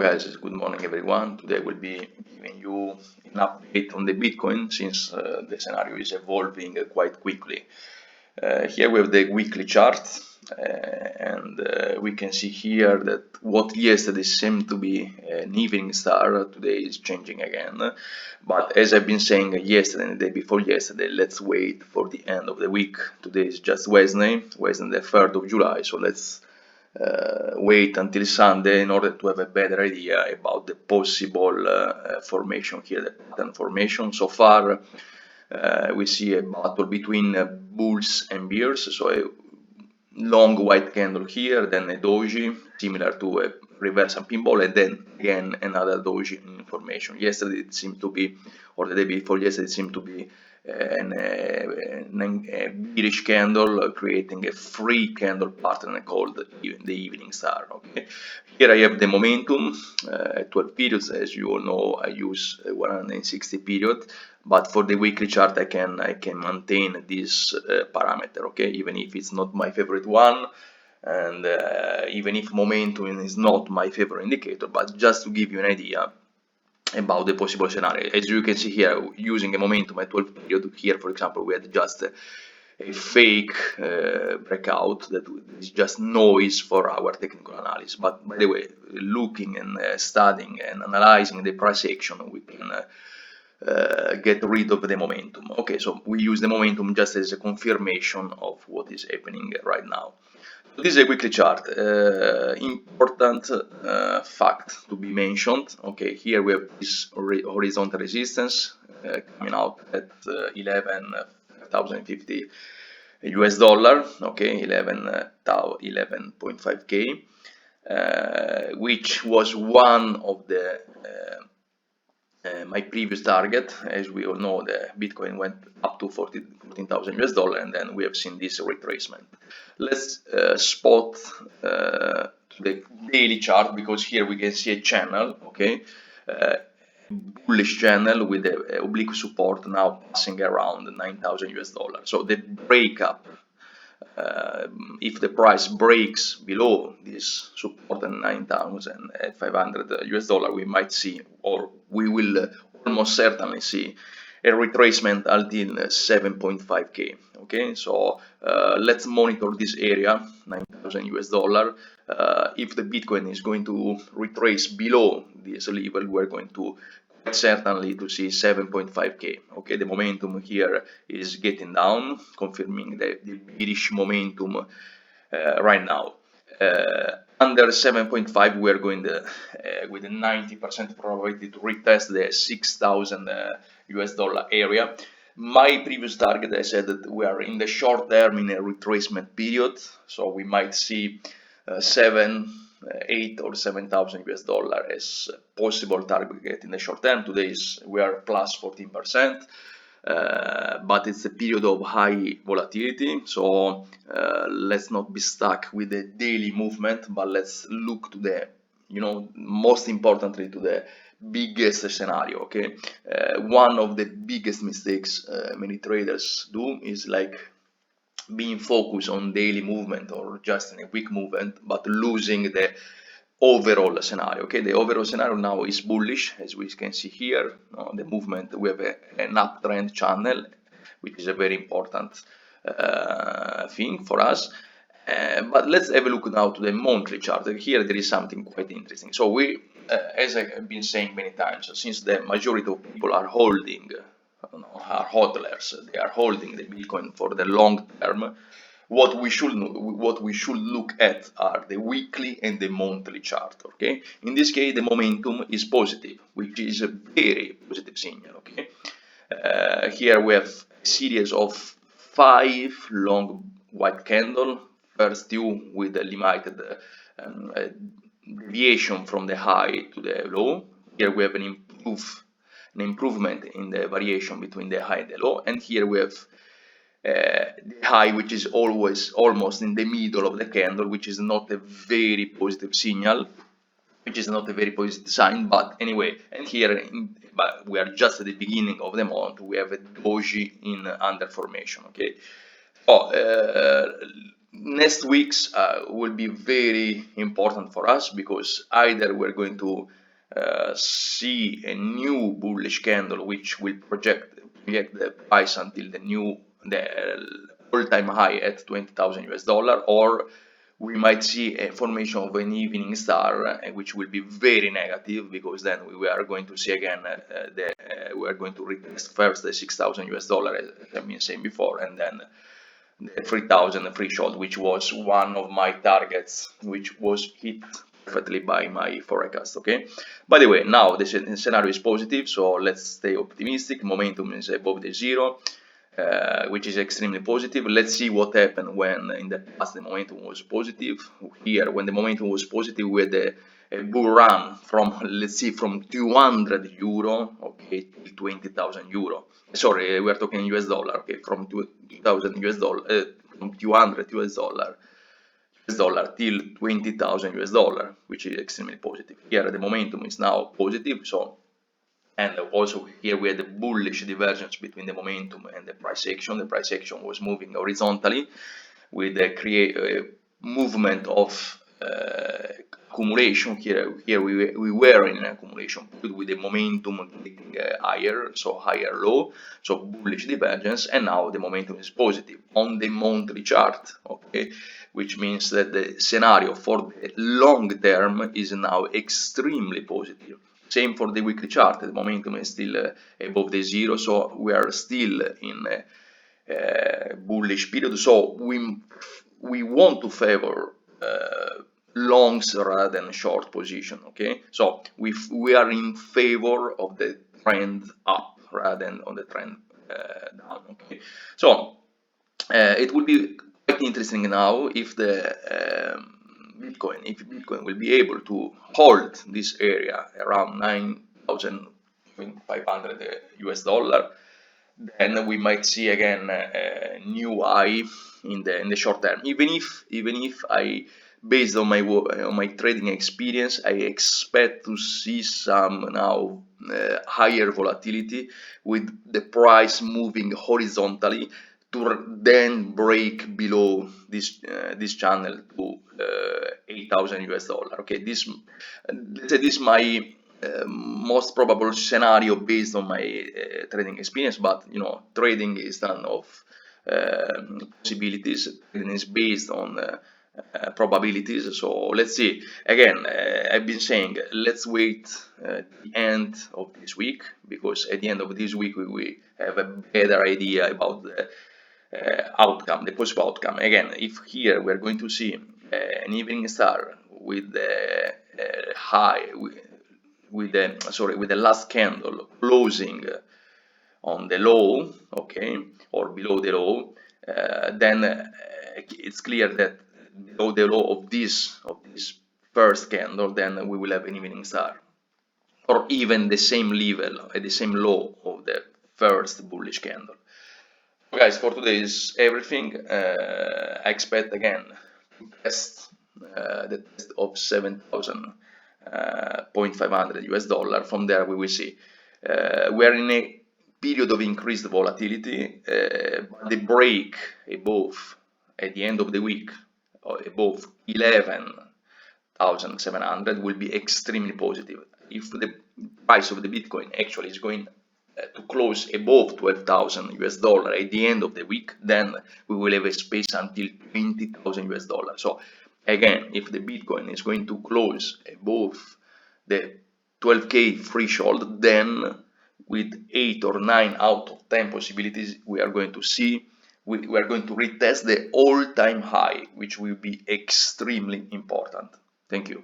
guys, good morning everyone. Today we'll be giving you an update on the Bitcoin since the scenario is evolving quite quickly. Here we have the weekly chart and we can see here that what yesterday seemed to be an evening star, today is changing again. But as I've been saying yesterday and the day before yesterday, let's wait for the end of the week. Today is just Wednesday the 3rd of July, so let's wait until Sunday in order to have a better idea about the possible formation here, the pattern formation. So far we see a battle between bulls and bears, so a long white candle here, then a doji similar to a reverse and pinball, and then again another doji in formation. Yesterday it seemed to be, or the day before yesterday it seemed to be a bearish candle creating a free candle pattern called the evening star. Okay, here I have the momentum at 12 periods. As you all know, I use 160 period, but for the weekly chart I can maintain this parameter, okay, even if it's not my favorite one, and even if momentum is not my favorite indicator, but just to give you an idea about the possible scenario. As you can see here, using a momentum at 12 period, here for example we had just a fake breakout that is just noise for our technical analysis. But by the way, looking and studying and analyzing the price action, we can get rid of the momentum. Okay, so we use the momentum just as a confirmation of what is happening right now. This is a weekly chart. Important fact to be mentioned. Okay, here we have this horizontal resistance coming out at 11,050 US dollar. Okay, 11.5k, which was one of the my previous target. As we all know, the Bitcoin went up to 14,000 US dollar, and then we have seen this retracement. Let's spot the daily chart, because here we can see a channel, okay, bullish channel with a oblique support now passing around 9,000 US dollar. So the breakup, if the price breaks below this support at 9,500 US dollar, we might see, or we will almost certainly see, a retracement until 7.5k. Okay, so let's monitor this area, 9,000 US dollar. If the Bitcoin is going to retrace below this level, we're going to certainly to see 7.5k. okay, the momentum here is getting down, confirming the bearish momentum right now. Under 7.5 we are going to, with a 90% probability to retest the 6,000 US dollar area. My previous target, I said that we are in the short term in a retracement period, so we might see 8 or 7,000 US dollar as possible target in the short term. Today we are plus 14%, but it's a period of high volatility, so let's not be stuck with the daily movement, but let's look to the, most importantly, to the biggest scenario. Okay, one of the biggest mistakes many traders do is like being focused on daily movement or just in a quick movement, but losing the overall scenario. Okay, the overall scenario now is bullish, as we can see here. The movement, we have an uptrend channel, which is a very important thing for us. But let's have a look now to the monthly chart. Here there is something quite interesting. So we, as I have been saying many times, since the majority of people are holding, are hodlers, they are holding the Bitcoin for the long term, what we should look at are the weekly and the monthly chart. Okay, in this case the momentum is positive, which is a very positive signal. Okay, here we have a series of 5 long white candle, first 2 with a limited deviation from the high to the low. Here we have an improvement in the variation between the high and the low, and here we have the high, which is always almost in the middle of the candle, which is not a very positive signal, which is not a very positive sign. But anyway, and here but we are just at the beginning of the month, we have a doji in under formation. Okay, so next weeks will be very important for us, because either we're going to see a new bullish candle which will project the price until the all-time high at 20,000 US dollar, or we might see a formation of an evening star, which will be very negative, because then we are going to see again we are going to retest first the 6,000 US dollar, as I've been saying before, and then the 3,000 threshold, which was one of my targets, which was hit perfectly by my forecast. Okay, by the way, now the scenario is positive, so let's stay optimistic. Momentum is above the zero, which is extremely positive. Let's see what happened when in the past the momentum was positive. Here, when the momentum was positive, we had a bull run from, let's see, from 200 euro, okay, to 20,000 euro. Sorry, we are talking US dollar, okay, from 2,000 US dollar, from 200 US dollar till 20,000 US dollar, which is extremely positive. Here the momentum is now positive, so, and also here we had a bullish divergence between the momentum and the price action. The price action was moving horizontally with a movement of accumulation. Here we were in an accumulation with the momentum getting higher, so higher low, so bullish divergence, and now the momentum is positive on the monthly chart, okay, which means that the scenario for the long term is now extremely positive. Same for the weekly chart. The momentum is still above the zero, so we are still in a bullish period. So we want to favor longs rather than short position. Okay, so we are in favor of the trend up rather than on the trend down. Okay, so it will be quite interesting now if the Bitcoin will be able to hold this area around 9,500 US dollar. Then we might see again a new high in the short term. Even if I, based on my trading experience, I expect to see some now higher volatility, with the price moving horizontally to then break below this channel to 8,000 US dollar. Okay, let's say this is my most probable scenario based on my trading experience, but you know, trading is done of possibilities. Trading is based on probabilities. So let's see. Again, I've been saying let's wait the end of this week, because at the end of this week we have a better idea about the outcome, the possible outcome. Again, if here we're going to see an evening star with the high, with the last candle closing on the low, okay, or below the low, then it's clear that below the low of this first candle, then we will have an evening star, or even the same level at the same low of the first bullish candle. Guys, for today is everything. I expect again to test the test of 7,500 US dollar. From there we will see. We are in a period of increased volatility. The break above at the end of the week, above 11,700 will be extremely positive. If the price of the Bitcoin actually is going to close above 12,000 US dollar at the end of the week, then we will have a space until 20,000 US dollar. So again, if the Bitcoin is going to close above the 12K threshold, then with 8 or 9 out of 10 possibilities, we are going to see, we are going to retest the all-time high, which will be extremely important. Thank you.